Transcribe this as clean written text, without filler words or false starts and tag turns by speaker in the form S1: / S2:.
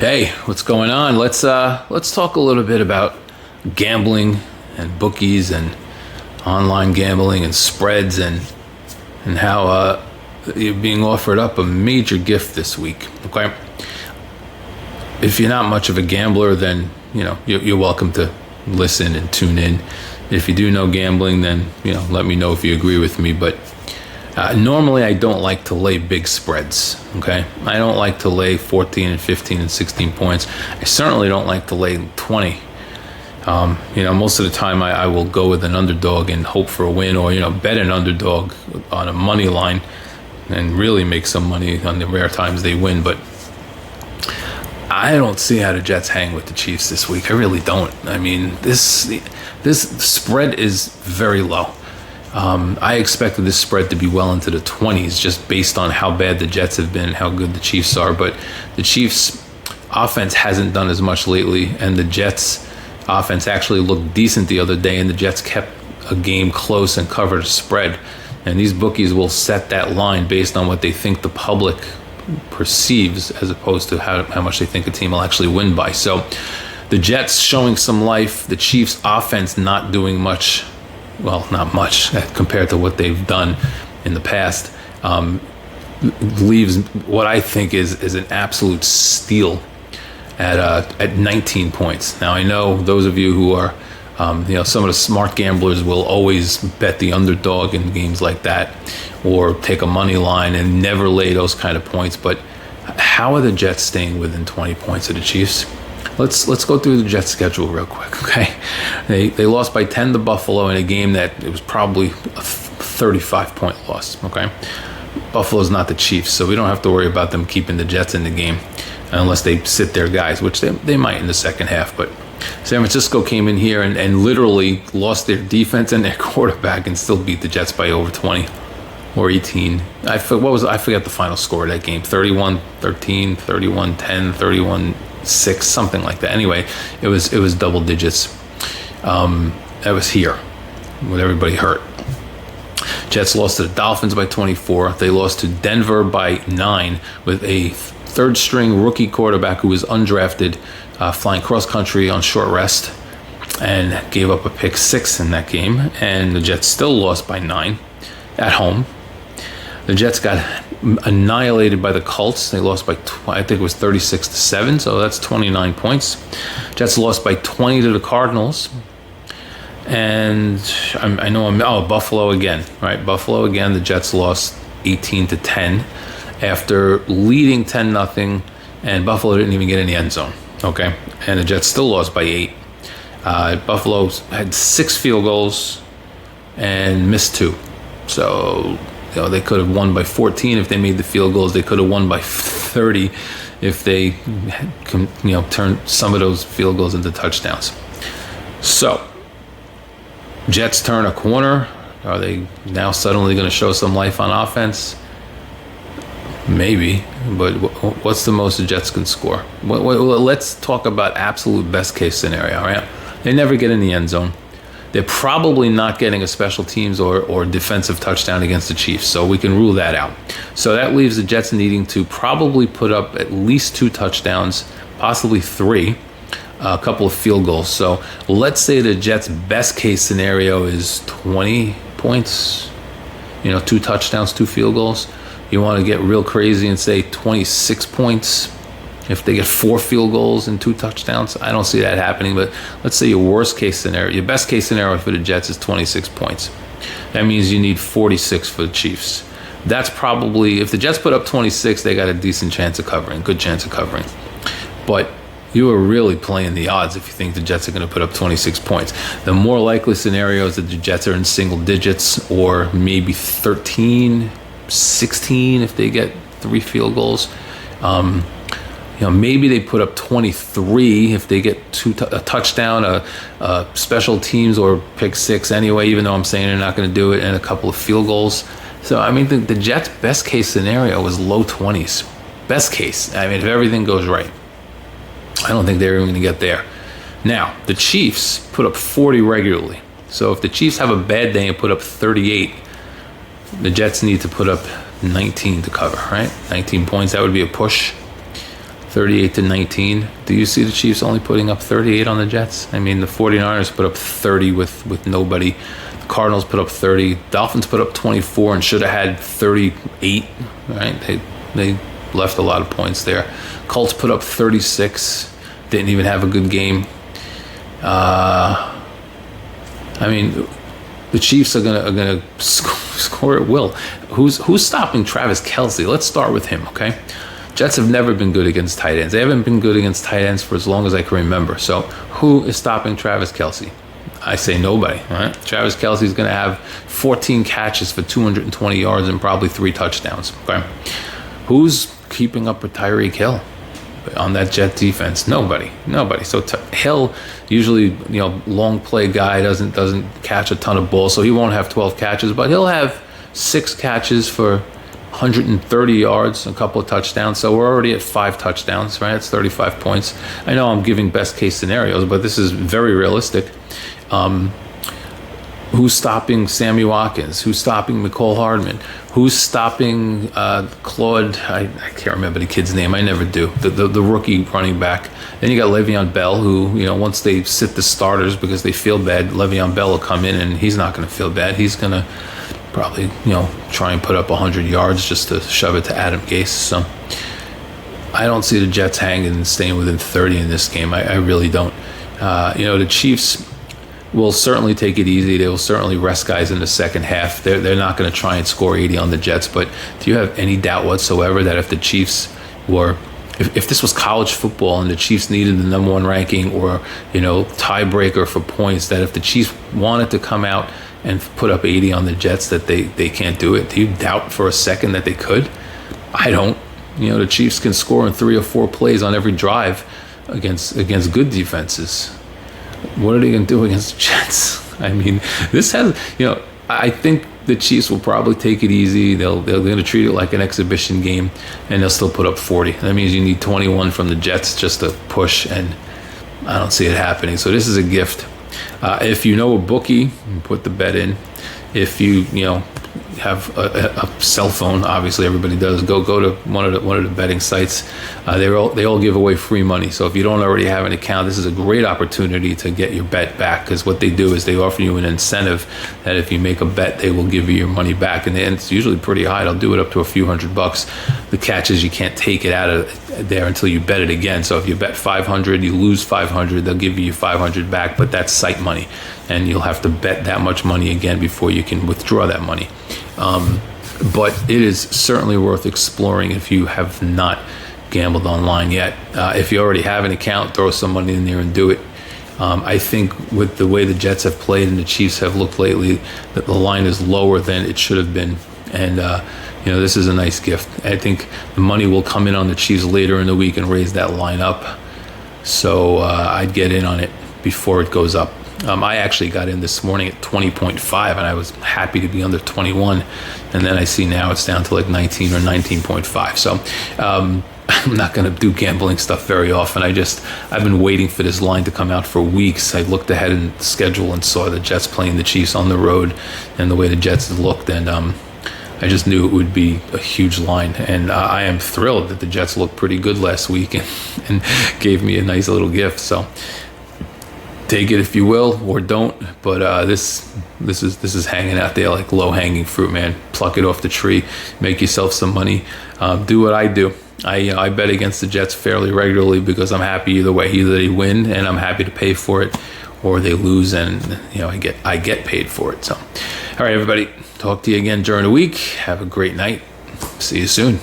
S1: Hey, what's going on? Let's talk a little bit about gambling and bookies and online gambling and spreads and how you're being offered up a major gift this week. Okay, if you're not much of a gambler, then you're welcome to listen and tune in. If you do know gambling, then let me know if you agree with me. But normally, I don't like to lay big spreads, okay? I don't like to lay 14 and 15 and 16 points. I certainly don't like to lay 20. Most of the time I will go with an underdog and hope for a win, or, bet an underdog on a money line and really make some money on the rare times they win. But I don't see how the Jets hang with the Chiefs this week. I really don't. I mean, this spread is very low. I expected this spread to be well into the 20s just based on how bad the Jets have been, how good the Chiefs are. But the Chiefs' offense hasn't done as much lately, and the Jets' offense actually looked decent the other day, and the Jets kept a game close and covered a spread. And these bookies will set that line based on what they think the public perceives as opposed to how much they think a team will actually win by. So the Jets showing some life, the Chiefs' offense not doing much. Well, not much compared to what they've done in the past, leaves what I think is an absolute steal at 19 points. Now, I know those of you who are, some of the smart gamblers will always bet the underdog in games like that, or take a money line and never lay those kind of points. But how are the Jets staying within 20 points of the Chiefs? Let's go through the Jets schedule real quick, okay? They lost by 10 to Buffalo in a game that it was probably a 35-point loss, okay? Buffalo's not the Chiefs, so we don't have to worry about them keeping the Jets in the game unless they sit their guys, which they might in the second half. But San Francisco came in here and literally lost their defense and their quarterback and still beat the Jets by over 20 or 18. I forget the final score of that game, 31-13, 31-10, 31-6, something like that. Anyway, it was double digits. That was here with everybody hurt. Jets lost to the Dolphins by 24. They lost to Denver by 9 with a third-string rookie quarterback who was undrafted, flying cross-country on short rest, and gave up a pick 6 in that game. And the Jets still lost by 9 at home. The Jets got annihilated by the Colts. They lost by, I think it was 36-7, so that's 29 points. Jets lost by 20 to the Cardinals. And Buffalo again, right? Buffalo again, the Jets lost 18-10 after leading 10-0, and Buffalo didn't even get in the end zone, okay? And the Jets still lost by 8. Buffalo had 6 field goals and missed 2. So, they could have won by 14 if they made the field goals. They could have won by 30 if they, turned some of those field goals into touchdowns. So, Jets turn a corner. Are they now suddenly going to show some life on offense? Maybe, but what's the most the Jets can score? Let's talk about absolute best case scenario, right? They never get in the end zone. They're probably not getting a special teams or defensive touchdown against the Chiefs, so we can rule that out. So that leaves the Jets needing to probably put up at least 2 touchdowns, possibly 3, a couple of field goals. So let's say the Jets' best case scenario is 20 points, 2 touchdowns, 2 field goals. You want to get real crazy and say 26 points if they get 4 field goals and 2 touchdowns. I don't see that happening, but let's say your worst case scenario, your best case scenario for the Jets is 26 points. That means you need 46 for the Chiefs. That's probably, if the Jets put up 26, they got a decent chance of covering, good chance of covering. But you are really playing the odds if you think the Jets are going to put up 26 points. The more likely scenario is that the Jets are in single digits, or maybe 13, 16 if they get 3 field goals. Maybe they put up 23 if they get a touchdown, a special teams, or pick 6 anyway, even though I'm saying they're not going to do it, and a couple of field goals. So, I mean, the Jets' best case scenario was low 20s. Best case. I mean, if everything goes right. I don't think they're even going to get there. Now, the Chiefs put up 40 regularly. So if the Chiefs have a bad day and put up 38, the Jets need to put up 19 to cover, right? 19 points, that would be a push. 38-19. Do you see the Chiefs only putting up 38 on the Jets? I mean, the 49ers put up 30 with nobody. The Cardinals put up 30. Dolphins put up 24 and should have had 38, right? They left a lot of points there. Colts put up 36. Didn't even have a good game. I mean, the Chiefs are gonna score at will. Who's stopping Travis Kelce? Let's start with him, okay? Jets have never been good against tight ends. They haven't been good against tight ends for as long as I can remember. So who is stopping Travis Kelce? I say nobody, right? Travis Kelce is going to have 14 catches for 220 yards and probably 3 touchdowns, okay? Who's keeping up with Tyreek Hill on that Jet defense? Nobody. So Hill, usually, long play guy, doesn't catch a ton of balls, so he won't have 12 catches, but he'll have 6 catches for 130 yards, a couple of touchdowns. So we're already at 5 touchdowns, right? It's 35 points. I know I'm giving best case scenarios, but this is very realistic. Who's stopping Sammy Watkins? Who's stopping McCole Hardman? Who's stopping Claude? I can't remember the kid's name. I never do. The rookie running back. Then you got Le'Veon Bell, who, once they sit the starters because they feel bad, Le'Veon Bell will come in and he's not going to feel bad. He's going to probably, try and put up 100 yards just to shove it to Adam Gase. So I don't see the Jets hanging and staying within 30 in this game. I really don't. The Chiefs will certainly take it easy. They will certainly rest guys in the second half. They're not going to try and score 80 on the Jets. But do you have any doubt whatsoever that if the Chiefs were, if this was college football and the Chiefs needed the number 1 ranking or, tiebreaker for points, that if the Chiefs wanted to come out and put up 80 on the Jets, that they can't do it? Do you doubt for a second that they could? I don't. The Chiefs can score in 3 or 4 plays on every drive against good defenses. What are they going to do against the Jets? I mean, this has, I think the Chiefs will probably take it easy. They're going to treat it like an exhibition game, and they'll still put up 40. That means you need 21 from the Jets just to push, and I don't see it happening. So this is a gift. If you know a bookie, put the bet in. If you have a cell phone, obviously everybody does, go to one of the betting sites. They all give away free money. So if you don't already have an account, this is a great opportunity to get your bet back, because what they do is they offer you an incentive that if you make a bet, they will give you your money back, and it's usually pretty high. They'll do it up to a few $100. The catch is you can't take it out of there until you bet it again. So if you bet 500, you lose 500, they'll give you 500 back, but that's site money, and you'll have to bet that much money again before you can withdraw that money. But it is certainly worth exploring if you have not gambled online yet. If you already have an account, throw some money in there and do it. I think with the way the Jets have played and the Chiefs have looked lately, that the line is lower than it should have been. And, this is a nice gift. I think the money will come in on the Chiefs later in the week and raise that line up. So I'd get in on it before it goes up. I actually got in this morning at 20.5, and I was happy to be under 21. And then I see now it's down to like 19 or 19.5. So I'm not going to do gambling stuff very often. I've been waiting for this line to come out for weeks. I looked ahead in the schedule and saw the Jets playing the Chiefs on the road and the way the Jets looked. And I just knew it would be a huge line. And I am thrilled that the Jets looked pretty good last week and gave me a nice little gift. So take it if you will, or don't. But this is hanging out there like low-hanging fruit, man. Pluck it off the tree, make yourself some money. Do what I do. I bet against the Jets fairly regularly because I'm happy either way. Either they win and I'm happy to pay for it, or they lose and I get paid for it. So, all right, everybody. Talk to you again during the week. Have a great night. See you soon.